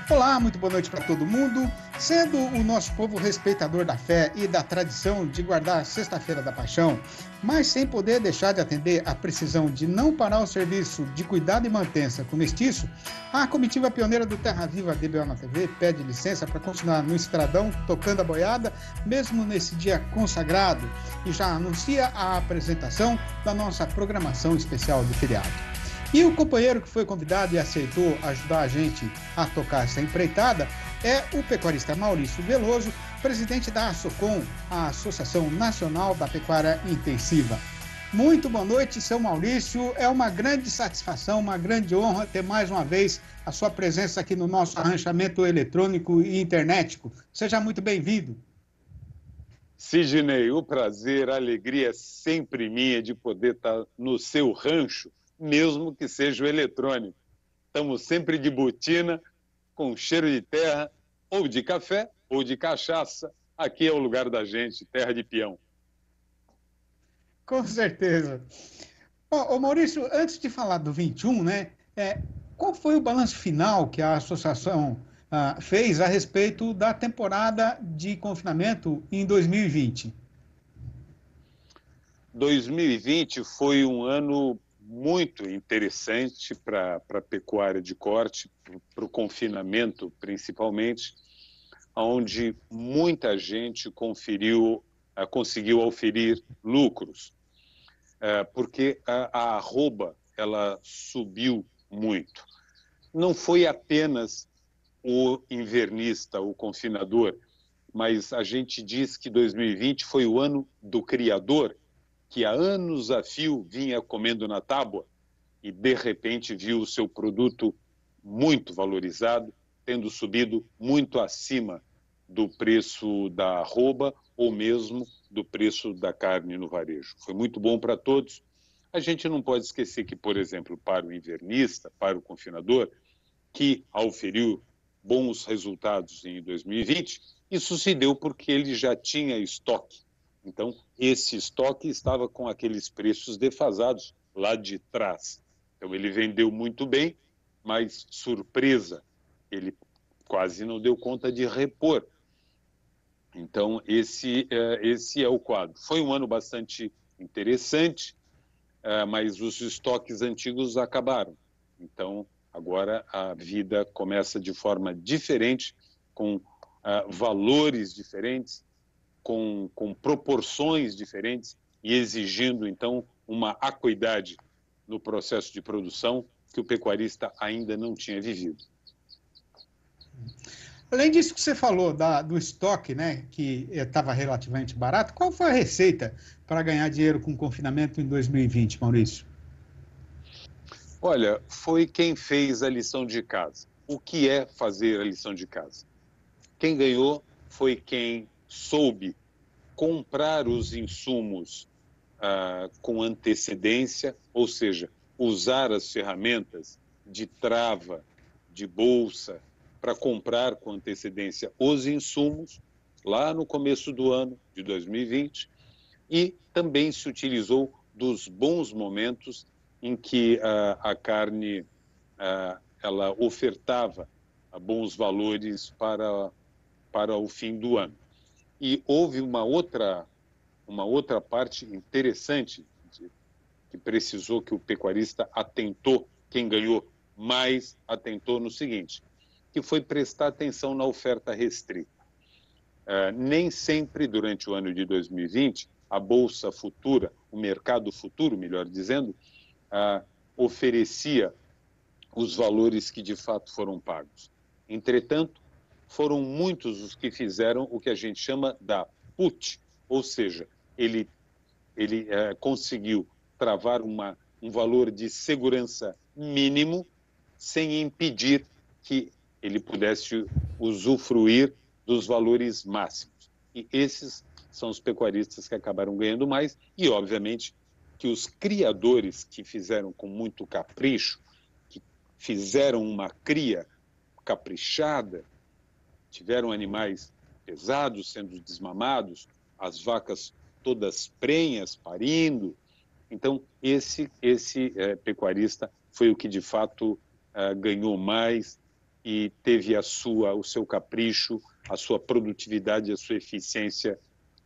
Olá, muito boa noite para todo mundo. Sendo o nosso povo respeitador da fé e da tradição de guardar a Sexta-feira da Paixão, mas sem poder deixar de atender à precisão de não parar o serviço de cuidado e mantença com mestiço, a comitiva pioneira do Terra Viva DBO na TV pede licença para continuar no estradão tocando a boiada, mesmo nesse dia consagrado, e já anuncia a apresentação da nossa programação especial de feriado. E o companheiro que foi convidado e aceitou ajudar a gente a tocar essa empreitada é o pecuarista Maurício Veloso, presidente da ASSOCOM, a Associação Nacional da Pecuária Intensiva. Muito boa noite, seu Maurício. É uma grande satisfação, uma grande honra ter mais uma vez a sua presença aqui no nosso arranchamento eletrônico e internetico. Seja muito bem-vindo. Sidney, o prazer, a alegria é sempre minha de poder estar no seu rancho, mesmo que seja o eletrônico. Estamos sempre de botina, com cheiro de terra, ou de café, ou de cachaça. Aqui é o lugar da gente, terra de peão. Com certeza. Ô Maurício, antes de falar do 21, né, qual foi o balanço final que a associação fez a respeito da temporada de confinamento em 2020? 2020 foi um ano muito interessante para a pecuária de corte, para o confinamento principalmente, onde muita gente conseguiu auferir lucros, porque a arroba ela subiu muito. Não foi apenas o invernista, o confinador, mas a gente diz que 2020 foi o ano do criador, que há anos a fio vinha comendo na tábua e, de repente, viu o seu produto muito valorizado, tendo subido muito acima do preço da arroba ou mesmo do preço da carne no varejo. Foi muito bom para todos. A gente não pode esquecer que, por exemplo, para o invernista, para o confinador, que auferiu bons resultados em 2020, isso se deu porque ele já tinha estoque. Então, esse estoque estava com aqueles preços defasados lá de trás. Então, ele vendeu muito bem, mas, surpresa, ele quase não deu conta de repor. Então, esse é o quadro. Foi um ano bastante interessante, mas os estoques antigos acabaram. Então, agora a vida começa de forma diferente, com valores diferentes, com proporções diferentes e exigindo, então, uma acuidade no processo de produção que o pecuarista ainda não tinha vivido. Além disso que você falou do estoque, né, que estava relativamente barato, qual foi a receita para ganhar dinheiro com confinamento em 2020, Maurício? Olha, foi quem fez a lição de casa. O que é fazer a lição de casa? Quem ganhou foi quem soube comprar os insumos com antecedência, ou seja, usar as ferramentas de trava, de bolsa, para comprar com antecedência os insumos lá no começo do ano de 2020, e também se utilizou dos bons momentos em que a carne ela ofertava bons valores para o fim do ano. E houve uma outra parte interessante que precisou que o pecuarista atentou, quem ganhou mais atentou no seguinte, que foi prestar atenção na oferta restrita. Nem sempre, durante o ano de 2020, a Bolsa Futura, o mercado futuro, melhor dizendo, oferecia os valores que de fato foram pagos. Entretanto, foram muitos os que fizeram o que a gente chama da put, ou seja, ele conseguiu travar um valor de segurança mínimo sem impedir que ele pudesse usufruir dos valores máximos. E esses são os pecuaristas que acabaram ganhando mais e, obviamente, que os criadores que fizeram com muito capricho, que fizeram uma cria caprichada, tiveram animais pesados sendo desmamados, as vacas todas prenhas, parindo. Então, esse pecuarista foi o que, de fato, ganhou mais e teve o seu capricho, a sua produtividade, a sua eficiência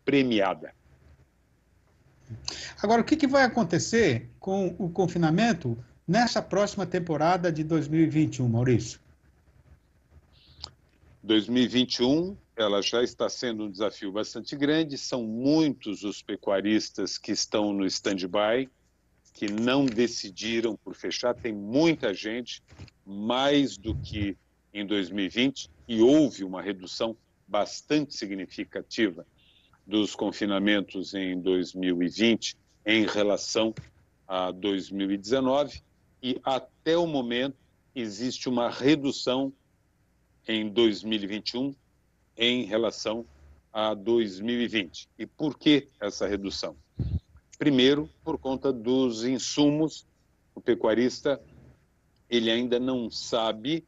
premiada. Agora, o que vai acontecer com o confinamento nessa próxima temporada de 2021, Maurício? 2021, ela já está sendo um desafio bastante grande, são muitos os pecuaristas que estão no stand-by, que não decidiram por fechar, tem muita gente, mais do que em 2020, e houve uma redução bastante significativa dos confinamentos em 2020 em relação a 2019, e até o momento existe uma redução em 2021 em relação a 2020. E por que essa redução? Primeiro, por conta dos insumos. O pecuarista ele ainda não sabe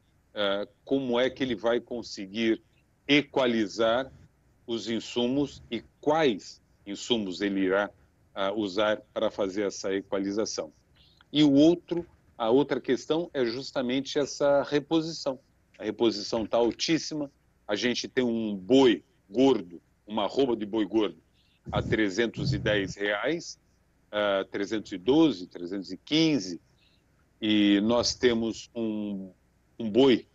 como é que ele vai conseguir equalizar os insumos e quais insumos ele irá usar para fazer essa equalização. E a outra questão é justamente essa reposição. A reposição está altíssima, a gente tem um boi gordo, uma arroba de boi gordo a R$310, 312, 315, e nós temos um boi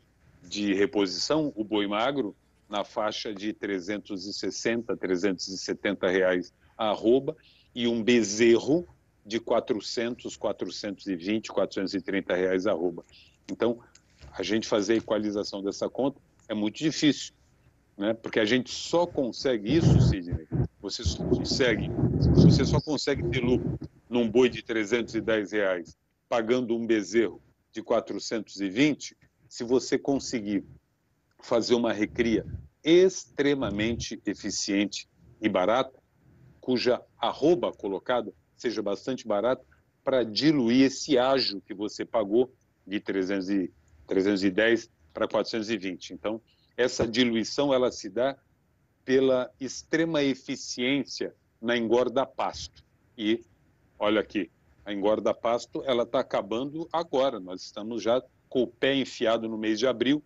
de reposição, o boi magro, na faixa de 360, 370 reais a arroba, e um bezerro de 400, 420, 430 reais a arroba. Então, a gente fazer a equalização dessa conta é muito difícil, né? Porque a gente só consegue isso, Sidney, você só consegue ter lucro num boi de 310 reais, pagando um bezerro de 420, se você conseguir fazer uma recria extremamente eficiente e barata, cuja arroba colocada seja bastante barata, para diluir esse ágio que você pagou de 310 para 420. Então, essa diluição ela se dá pela extrema eficiência na engorda a pasto. E, olha aqui, a engorda a pasto ela está acabando agora. Nós estamos já com o pé enfiado no mês de abril,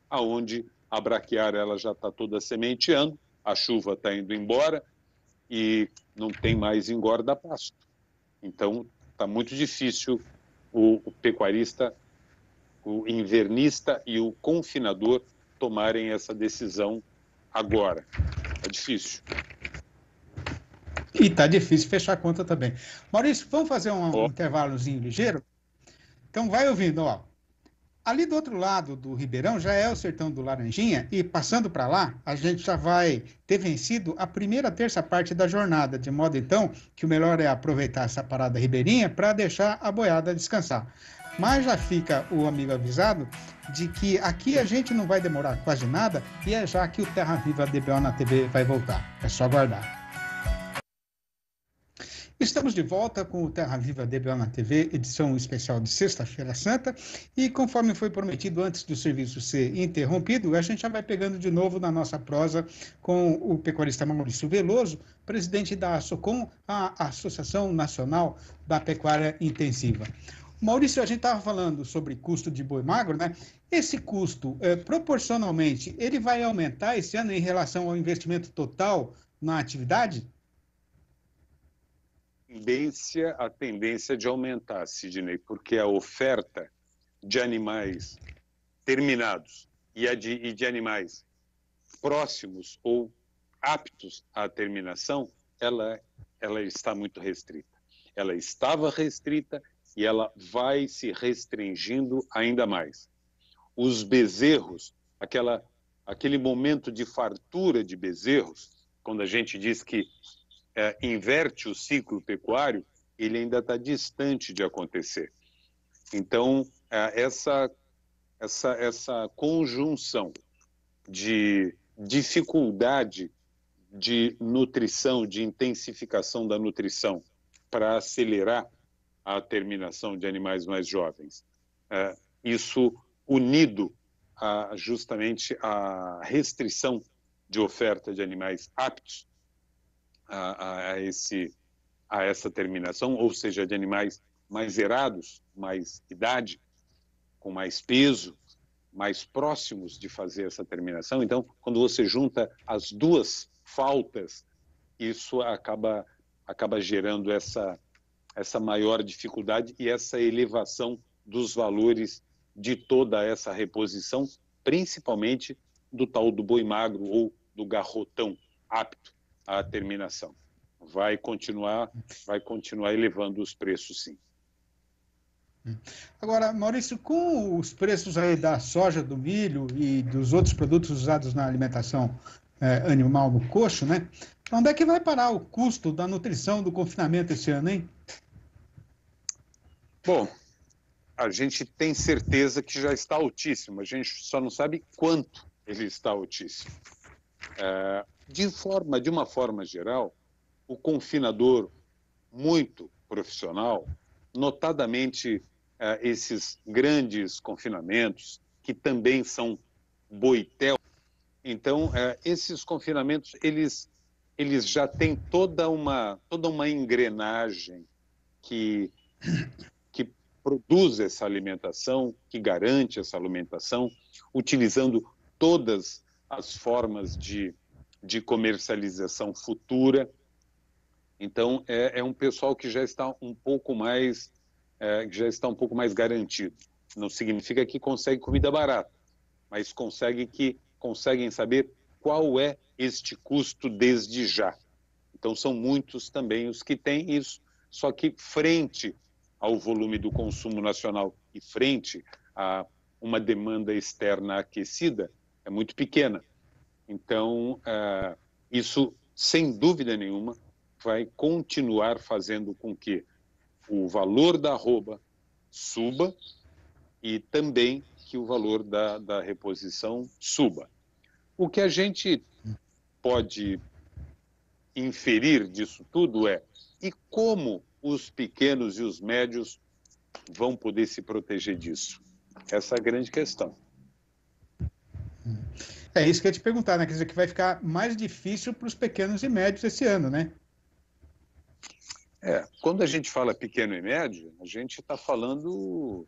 aonde a braquiária ela já está toda sementeando, a chuva está indo embora e não tem mais engorda a pasto. Então, está muito difícil o pecuarista, o invernista e o confinador tomarem essa decisão agora. É difícil. E está difícil fechar a conta também. Maurício, vamos fazer um intervalozinho ligeiro? Então, vai ouvindo, ó. Ali do outro lado do Ribeirão já é o sertão do Laranjinha, e passando para lá, a gente já vai ter vencido a primeira terça parte da jornada, de modo então que o melhor é aproveitar essa parada ribeirinha para deixar a boiada descansar. Mas já fica o amigo avisado de que aqui a gente não vai demorar quase nada, e é já que o Terra Viva DBO na TV vai voltar. É só aguardar. Estamos de volta com o Terra Viva DBO na TV, edição especial de Sexta-feira Santa, e conforme foi prometido antes do serviço ser interrompido, a gente já vai pegando de novo na nossa prosa com o pecuarista Maurício Veloso, presidente da ASSOCOM, a Associação Nacional da Pecuária Intensiva. Maurício, a gente estava falando sobre custo de boi magro, né? Esse custo, proporcionalmente, ele vai aumentar esse ano em relação ao investimento total na atividade? A tendência de aumentar, Sidney, porque a oferta de animais terminados e de animais próximos ou aptos à terminação, ela está muito restrita. Ela estava restrita e ela vai se restringindo ainda mais. Os bezerros, aquele momento de fartura de bezerros, quando a gente diz que inverte o ciclo pecuário, ele ainda está distante de acontecer. Então, essa conjunção de dificuldade de nutrição, de intensificação da nutrição para acelerar a terminação de animais mais jovens, isso unido justamente à restrição de oferta de animais aptos a essa terminação, ou seja, de animais mais zerados, mais idade, com mais peso, mais próximos de fazer essa terminação. Então, quando você junta as duas faltas, isso acaba gerando essa maior dificuldade e essa elevação dos valores de toda essa reposição, principalmente do tal do boi magro ou do garrotão apto à terminação. Vai continuar elevando os preços, sim. Agora, Maurício, com os preços aí da soja, do milho e dos outros produtos usados na alimentação animal no coxo, né? Onde é que vai parar o custo da nutrição do confinamento esse ano, hein? Bom, a gente tem certeza que já está altíssimo, a gente só não sabe quanto ele está altíssimo. De uma forma geral, o confinador muito profissional, notadamente esses grandes confinamentos, que também são boitel, então esses confinamentos, eles já têm toda uma engrenagem que produz essa alimentação, que garante essa alimentação, utilizando todas as formas de comercialização futura. Então, é um pessoal que já está um pouco mais garantido. Não significa que consegue comida barata, mas conseguem saber qual é este custo desde já. Então, são muitos também os que têm isso, só que frente ao volume do consumo nacional e frente a uma demanda externa aquecida, é muito pequena. Então, isso, sem dúvida nenhuma, vai continuar fazendo com que o valor da arroba suba e também que o valor da reposição suba. O que a gente pode inferir disso tudo e como os pequenos e os médios vão poder se proteger disso? Essa é a grande questão. É isso que eu ia te perguntar, né? Quer dizer, que vai ficar mais difícil para os pequenos e médios esse ano, né? Quando a gente fala pequeno e médio, a gente está falando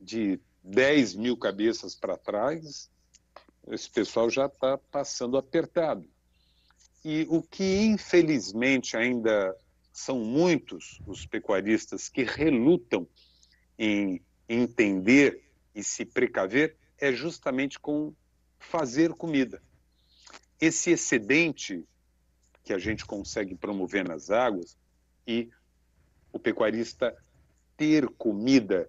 de 10 mil cabeças para trás, esse pessoal já está passando apertado. E o que, infelizmente, ainda são muitos os pecuaristas que relutam em entender e se precaver é justamente com fazer comida. Esse excedente que a gente consegue promover nas águas e o pecuarista ter comida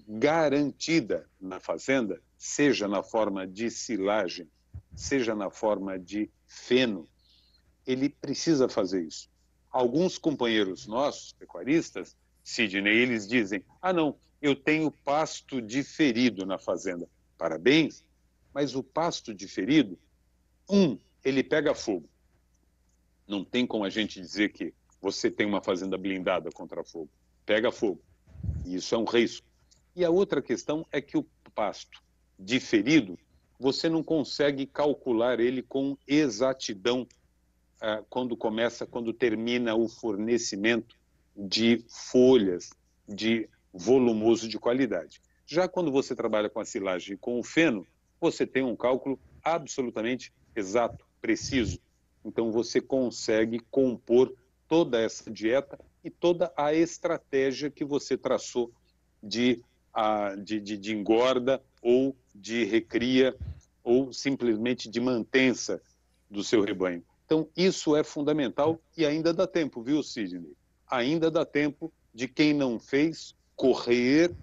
garantida na fazenda, seja na forma de silagem, seja na forma de feno, ele precisa fazer isso. Alguns companheiros nossos, pecuaristas, Sidney, eles dizem, não, eu tenho pasto diferido na fazenda. Parabéns, mas o pasto diferido, ele pega fogo. Não tem como a gente dizer que você tem uma fazenda blindada contra fogo. Pega fogo. E isso é um risco. E a outra questão é que o pasto diferido, você não consegue calcular ele com exatidão quando termina o fornecimento de folhas de volumoso de qualidade. Já quando você trabalha com a silagem e com o feno, você tem um cálculo absolutamente exato, preciso. Então você consegue compor toda essa dieta e toda a estratégia que você traçou de engorda ou de recria ou simplesmente de mantença do seu rebanho. Então, isso é fundamental e ainda dá tempo, viu, Sidney? Ainda dá tempo de quem não fez correr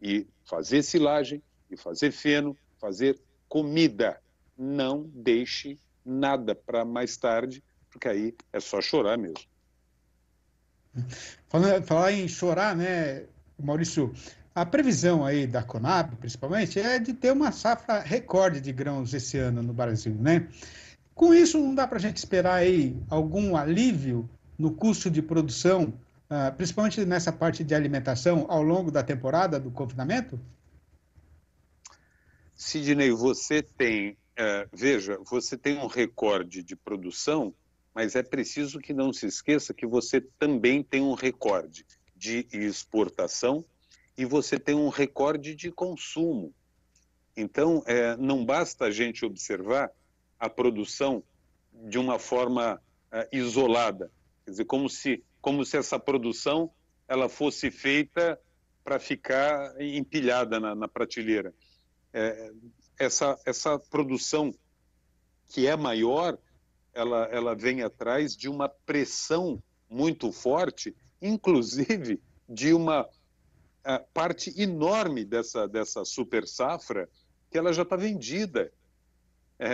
e fazer silagem, e fazer feno, fazer comida. Não deixe nada para mais tarde, porque aí é só chorar mesmo. Falar em chorar, né, Maurício? A previsão aí da Conab, principalmente, é de ter uma safra recorde de grãos esse ano no Brasil, né? Com isso, não dá para a gente esperar aí algum alívio no custo de produção, principalmente nessa parte de alimentação, ao longo da temporada do confinamento? Sidney, você tem um recorde de produção, mas é preciso que não se esqueça que você também tem um recorde de exportação e você tem um recorde de consumo. Então, não basta a gente observar a produção de uma forma isolada, quer dizer, como se essa produção ela fosse feita para ficar empilhada na prateleira. Essa produção que é maior, ela vem atrás de uma pressão muito forte, inclusive de uma parte enorme dessa super safra que ela já está vendida.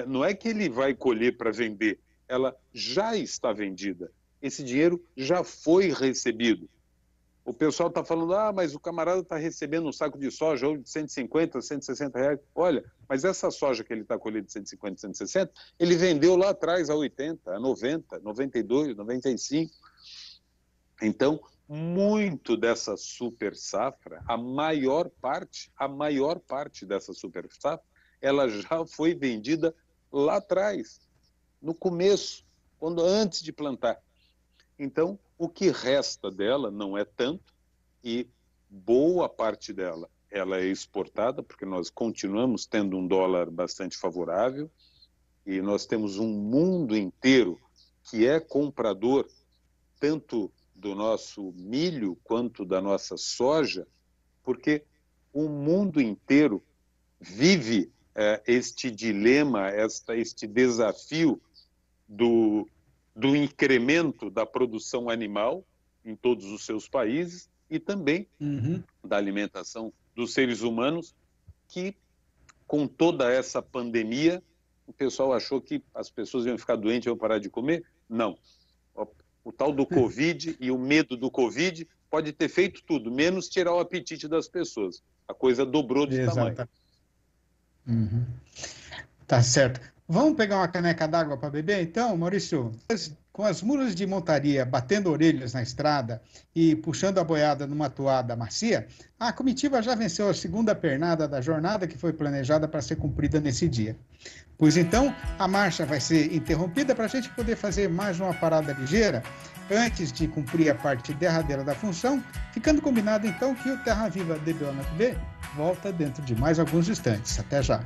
Não é que ele vai colher para vender, ela já está vendida. Esse dinheiro já foi recebido. O pessoal está falando, mas o camarada está recebendo um saco de soja hoje de 150, 160 reais. Olha, mas essa soja que ele está colhendo de 150, 160, ele vendeu lá atrás a 80, a 90, 92, 95. Então, muito dessa super safra, a maior parte dessa super safra, ela já foi vendida lá atrás, no começo, antes de plantar. Então, o que resta dela não é tanto, e boa parte dela ela é exportada, porque nós continuamos tendo um dólar bastante favorável, e nós temos um mundo inteiro que é comprador tanto do nosso milho quanto da nossa soja, porque o mundo inteiro vive este dilema, este desafio do incremento da produção animal em todos os seus países e também da alimentação dos seres humanos, que com toda essa pandemia, o pessoal achou que as pessoas iam ficar doentes e iam parar de comer. Não. O tal do Covid e o medo do Covid pode ter feito tudo, menos tirar o apetite das pessoas. A coisa dobrou de tamanho. Tá certo. Vamos pegar uma caneca d'água para beber, então, Maurício? Com as mulas de montaria batendo orelhas na estrada e puxando a boiada numa toada macia, a comitiva já venceu a segunda pernada da jornada que foi planejada para ser cumprida nesse dia. Pois então, a marcha vai ser interrompida para a gente poder fazer mais uma parada ligeira, antes de cumprir a parte derradeira da função, ficando combinado então que o Terra Viva DBONB volta dentro de mais alguns instantes. Até já.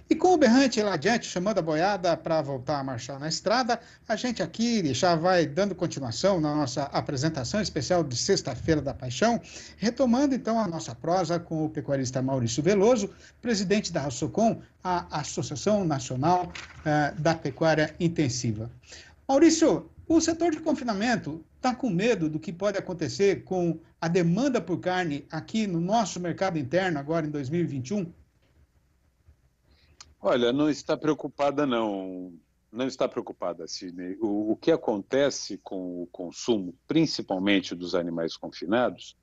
E com o berrante lá adiante, chamando a boiada para voltar a marchar na estrada, a gente aqui já vai dando continuação na nossa apresentação especial de Sexta-feira da Paixão, retomando então a nossa prosa com o pecuarista Maurício Veloso, presidente da ASSOCOM, a Associação Nacional da Pecuária Intensiva. Maurício, o setor de confinamento está com medo do que pode acontecer com a demanda por carne aqui no nosso mercado interno agora em 2021? Olha, não está preocupada, não. Não está preocupada, Sidney. O que acontece com o consumo, principalmente dos animais confinados,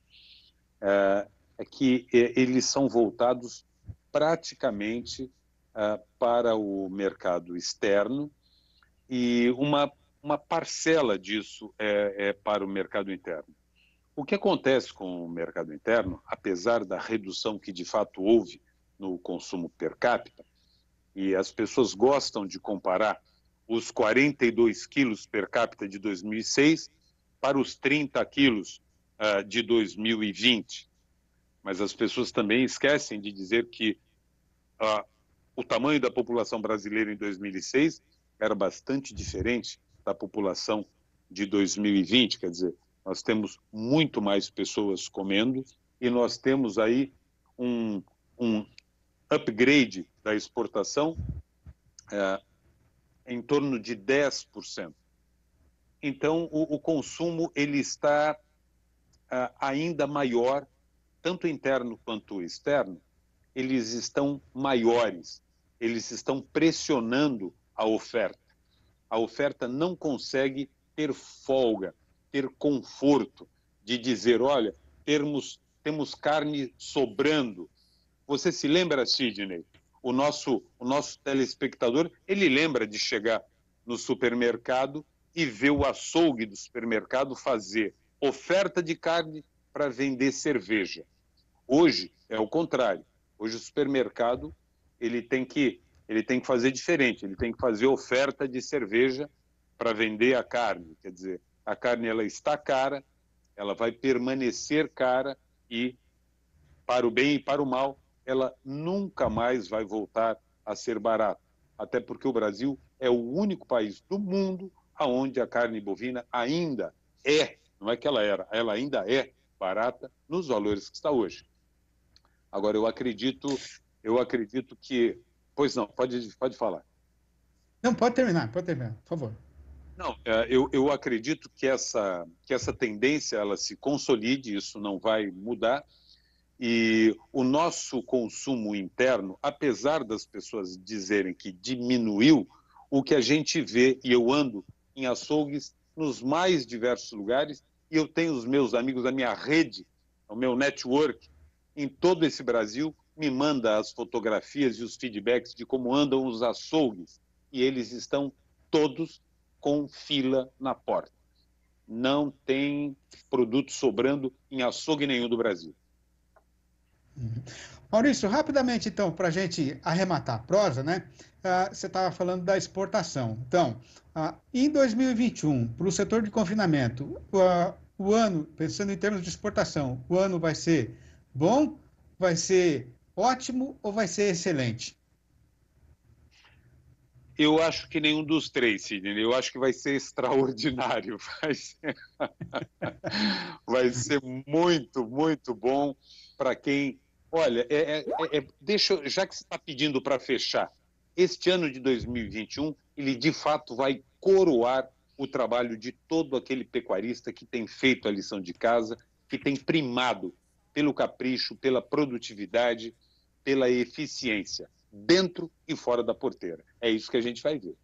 é que eles são voltados praticamente para o mercado externo e uma parcela disso é para o mercado interno. O que acontece com o mercado interno, apesar da redução que de fato houve no consumo per capita, e as pessoas gostam de comparar os 42 quilos per capita de 2006 para os 30 quilos de 2020. Mas as pessoas também esquecem de dizer que o tamanho da população brasileira em 2006 era bastante diferente da população de 2020. Quer dizer, nós temos muito mais pessoas comendo e nós temos aí um upgrade da exportação em torno de 10%. Então, o consumo ele está ainda maior, tanto interno quanto externo, eles estão maiores, eles estão pressionando a oferta. A oferta não consegue ter folga, ter conforto de dizer, olha, temos carne sobrando. Você se lembra, Sidney? O nosso telespectador, ele lembra de chegar no supermercado e ver o açougue do supermercado fazer oferta de carne para vender cerveja. Hoje é o contrário. Hoje o supermercado ele tem que fazer diferente. Ele tem que fazer oferta de cerveja para vender a carne. Quer dizer, a carne ela está cara, ela vai permanecer cara e, para o bem e para o mal, ela nunca mais vai voltar a ser barata, até porque o Brasil é o único país do mundo onde a carne bovina ainda é, não é que ela ainda é barata nos valores que está hoje. Agora, eu acredito que... Pois não, pode falar. Não, pode terminar, por favor. Não, eu acredito que essa tendência ela se consolide, isso não vai mudar, e o nosso consumo interno, apesar das pessoas dizerem que diminuiu, o que a gente vê, e eu ando em açougues nos mais diversos lugares, e eu tenho os meus amigos, a minha rede, o meu network, em todo esse Brasil, me manda as fotografias e os feedbacks de como andam os açougues, e eles estão todos com fila na porta. Não tem produto sobrando em açougue nenhum do Brasil. Maurício, rapidamente, então, para a gente arrematar a prosa, né? Você estava falando da exportação. Então, em 2021, para o setor de confinamento, o ano, pensando em termos de exportação, o ano vai ser bom, vai ser ótimo ou vai ser excelente? Eu acho que nenhum dos três, Sidney. Eu acho que vai ser extraordinário. Vai ser muito, muito bom para quem... Olha, já que você está pedindo para fechar, este ano de 2021, ele de fato vai coroar o trabalho de todo aquele pecuarista que tem feito a lição de casa, que tem primado pelo capricho, pela produtividade, pela eficiência, dentro e fora da porteira. É isso que a gente vai ver.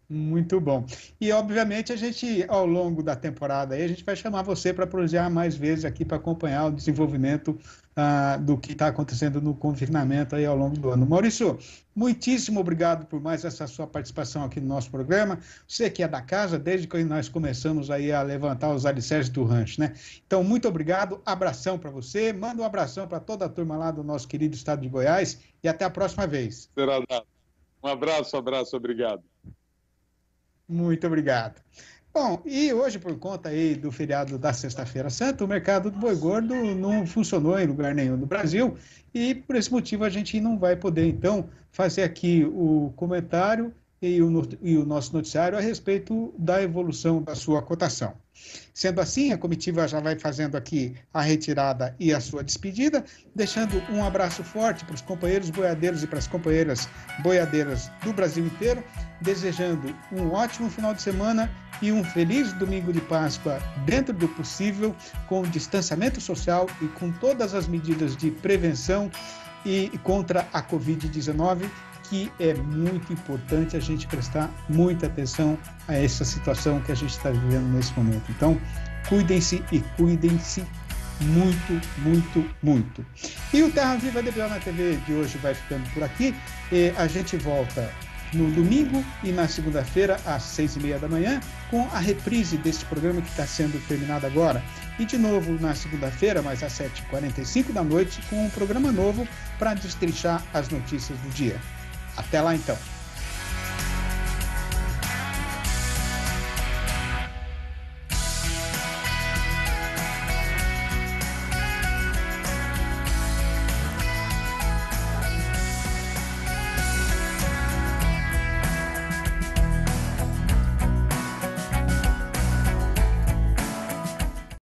Muito bom. E, obviamente, a gente, ao longo da temporada, aí, a gente vai chamar você para prosear mais vezes aqui para acompanhar o desenvolvimento do que está acontecendo no confinamento aí ao longo do ano. Maurício, muitíssimo obrigado por mais essa sua participação aqui no nosso programa. Você que é da casa, desde que nós começamos aí a levantar os alicerces do rancho, né? Então, muito obrigado, abração para você, manda um abração para toda a turma lá do nosso querido estado de Goiás e até a próxima vez. Será dado. Um abraço, obrigado. Muito obrigado. Bom, e hoje, por conta aí do feriado da Sexta-feira Santa, o mercado do boi gordo não funcionou em lugar nenhum do Brasil e, por esse motivo, a gente não vai poder, então, fazer aqui o comentário e o nosso noticiário a respeito da evolução da sua cotação. Sendo assim, a comitiva já vai fazendo aqui a retirada e a sua despedida, deixando um abraço forte para os companheiros boiadeiros e para as companheiras boiadeiras do Brasil inteiro, desejando um ótimo final de semana e um feliz domingo de Páscoa dentro do possível, com distanciamento social e com todas as medidas de prevenção e contra a Covid-19, que é muito importante a gente prestar muita atenção a essa situação que a gente está vivendo nesse momento. Então, cuidem-se e cuidem-se muito, muito, muito. E o Terra Viva DBO na TV de hoje vai ficando por aqui. A gente volta no domingo e na segunda-feira, às 6h30 da manhã, com a reprise desse programa que está sendo terminado agora. E de novo na segunda-feira, mas às 7h45 da noite, com um programa novo para destrinchar as notícias do dia. Até lá, então.